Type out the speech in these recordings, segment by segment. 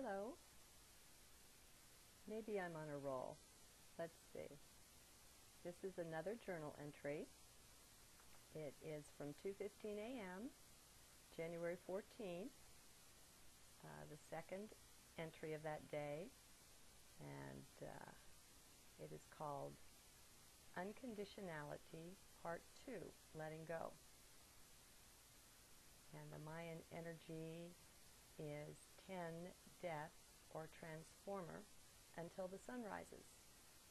Hello. Maybe I'm on a roll. Let's see. This is another journal entry. It is from 2:15 a.m., January 14th, the second entry of that day, and it is called Unconditionality, Part 2, Letting Go. And the Mayan energy is 10 death or transformer until the sun rises,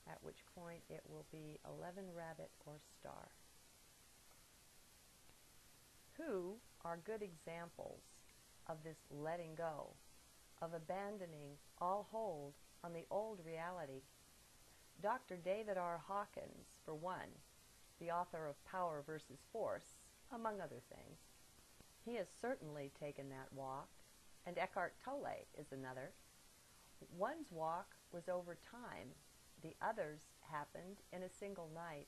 at which point it will be 11 rabbit or star. Who are good examples of this letting go, of abandoning all hold on the old reality? Dr. David R. Hawkins, for one, the author of Power versus Force, among other things. He has certainly taken that walk, and Eckhart Tolle is another. One's walk was over time, the other's happened in a single night,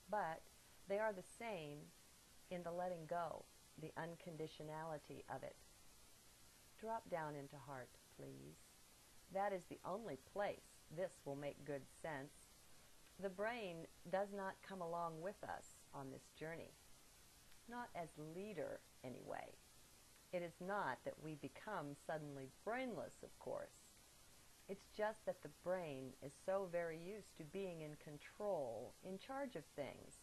but they are the same in the letting go, the unconditionality of it. Drop down into heart, please. That is the only place this will make good sense. The brain does not come along with us on this journey. Not as leader, anyway. It is not that we become suddenly brainless, of course. It's just that the brain is so very used to being in control, in charge of things,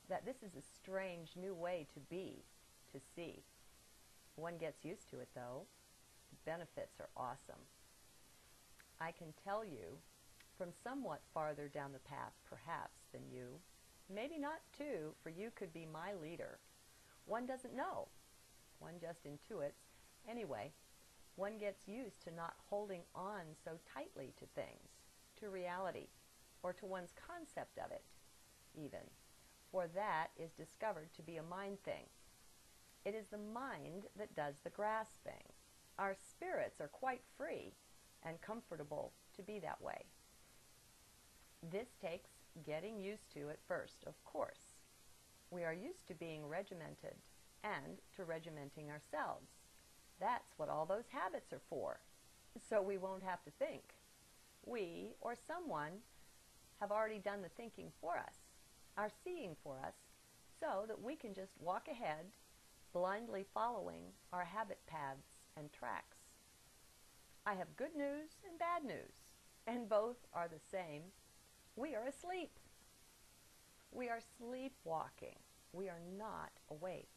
that this is a strange new way to be, to see. One gets used to it, though. The benefits are awesome. I can tell you, from somewhat farther down the path, perhaps, than you, maybe not too, for you could be my leader. One doesn't know. One just intuits. Anyway, one gets used to not holding on so tightly to things, to reality, or to one's concept of it, even. For that is discovered to be a mind thing. It is the mind that does the grasping. Our spirits are quite free and comfortable to be that way. This takes getting used to at first, of course. We are used to being regimented and to regimenting ourselves. That's what all those habits are for, so we won't have to think. We, or someone, have already done the thinking for us, are seeing for us, so that we can just walk ahead, blindly following our habit paths and tracks. I have good news and bad news, and both are the same. We are asleep. We are sleepwalking. We are not awake.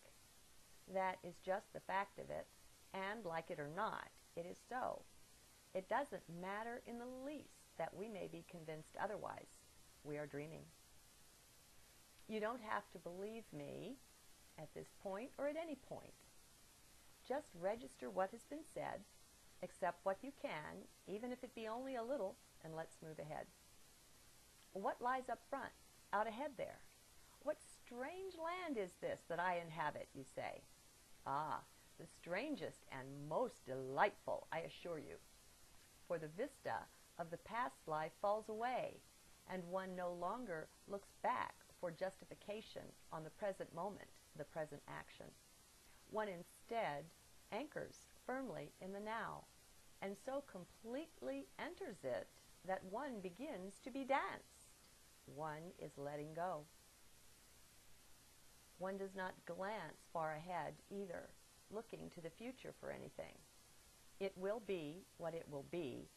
That is just the fact of it, and like it or not, it is so. It doesn't matter in the least that we may be convinced otherwise. We are dreaming. You don't have to believe me at this point or at any point. Just register what has been said, accept what you can, even if it be only a little, and let's move ahead. What lies up front, out ahead there? What strange land is this that I inhabit, you say? Ah, the strangest and most delightful, I assure you. For the vista of the past life falls away, and one no longer looks back for justification on the present moment, the present action. One instead anchors firmly in the now, and so completely enters it that one begins to be danced. One is letting go. One does not glance far ahead either, looking to the future for anything. It will be what it will be,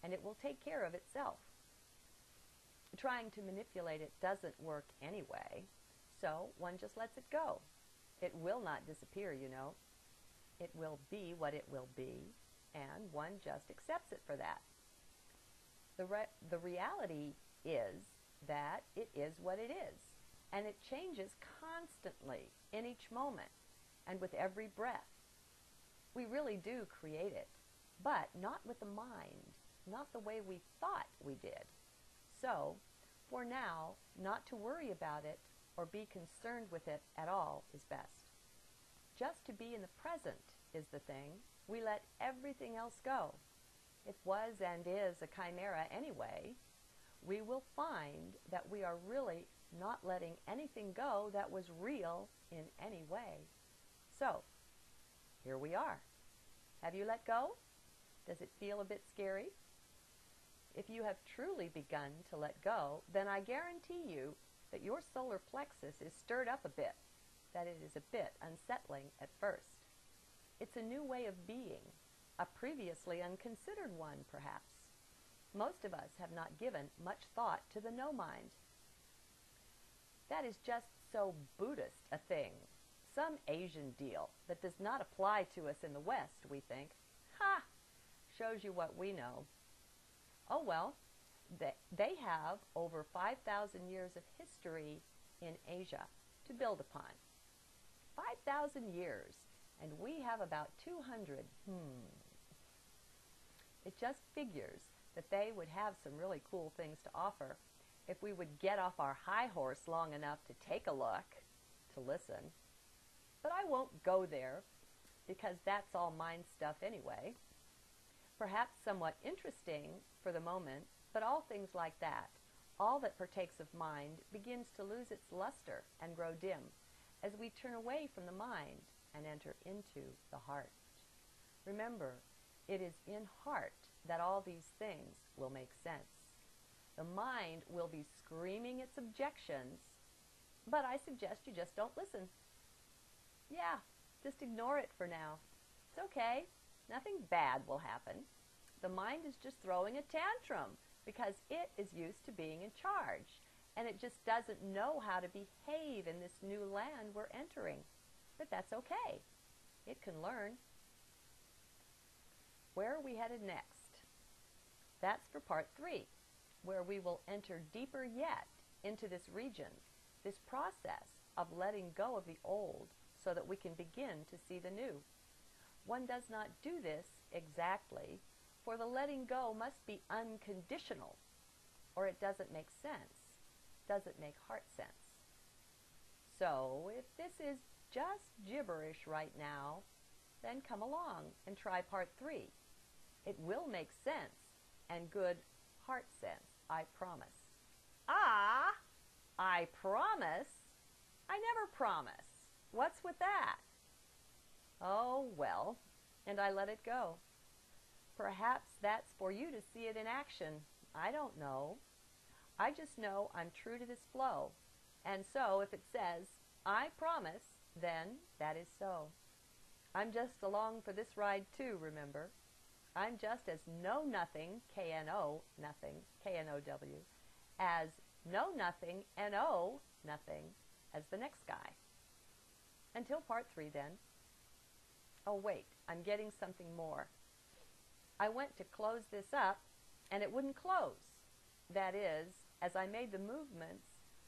and it will take care of itself. Trying to manipulate it doesn't work anyway, so one just lets it go. It will not disappear, you know. It will be what it will be, and one just accepts it for that. The reality is that it is what it is, and it changes constantly in each moment and with every breath. We really do create it, but not with the mind, not the way we thought we did. So, for now, not to worry about it or be concerned with it at all is best. Just to be in the present is the thing. We let everything else go. It was and is a chimera anyway. We will find that we are really not letting anything go that was real in any way. So, here we are. Have you let go? Does it feel a bit scary? If you have truly begun to let go, then I guarantee you that your solar plexus is stirred up a bit, that it is a bit unsettling at first. It's a new way of being, a previously unconsidered one, perhaps. Most of us have not given much thought to the no mind. That is just so Buddhist a thing, some Asian deal that does not apply to us in the West, we think. Ha! Shows you what we know. Oh well, they have over 5,000 years of history in Asia to build upon. 5,000 years, and we have about 200. It just figures that they would have some really cool things to offer if we would get off our high horse long enough to take a look, to listen. But I won't go there, because that's all mind stuff anyway. Perhaps somewhat interesting for the moment, but all things like that, all that partakes of mind, begins to lose its luster and grow dim as we turn away from the mind and enter into the heart. Remember, it is in heart that all these things will make sense. The mind will be screaming its objections, but I suggest you just don't listen. Yeah, just ignore it for now. It's okay. Nothing bad will happen. The mind is just throwing a tantrum because it is used to being in charge, and it just doesn't know how to behave in this new land we're entering. But that's okay. It can learn. Where are we headed next? That's for part 3, where we will enter deeper yet into this region, this process of letting go of the old so that we can begin to see the new. One does not do this exactly, for the letting go must be unconditional, or it doesn't make sense, doesn't make heart sense. So if this is just gibberish right now, then come along and try part 3. It will make sense, and good heart sense, I promise. Ah, I promise? I never promise. What's with that? Oh, well, and I let it go. Perhaps that's for you to see it in action. I don't know. I just know I'm true to this flow. And so if it says, I promise, then that is so. I'm just along for this ride too, remember. I'm just as know-nothing, K-N-O, nothing, K-N-O-W, as know-nothing, N-O, nothing, as the next guy. Until part 3 then. Oh wait, I'm getting something more. I went to close this up, and it wouldn't close. That is, as I made the movements,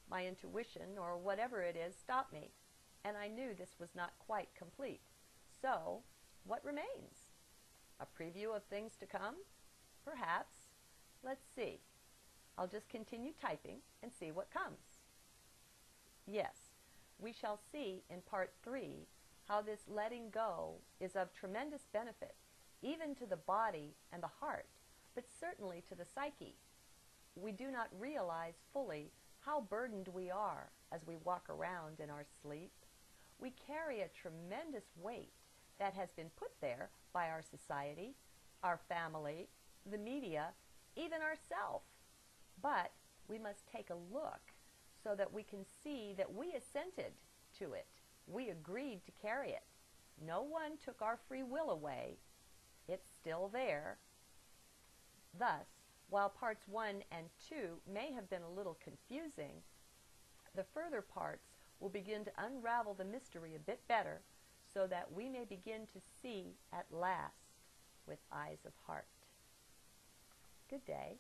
my intuition, or whatever it is, stopped me, and I knew this was not quite complete. So, what remains? A preview of things to come? Perhaps. Let's see. I'll just continue typing and see what comes. Yes, we shall see in part 3 how this letting go is of tremendous benefit, even to the body and the heart, but certainly to the psyche. We do not realize fully how burdened we are as we walk around in our sleep. We carry a tremendous weight that has been put there by our society, our family, the media, even ourselves. But we must take a look so that we can see that we assented to it. We agreed to carry it. No one took our free will away. It's still there. Thus, while parts 1 and 2 may have been a little confusing, the further parts will begin to unravel the mystery a bit better so that we may begin to see at last with eyes of heart. Good day.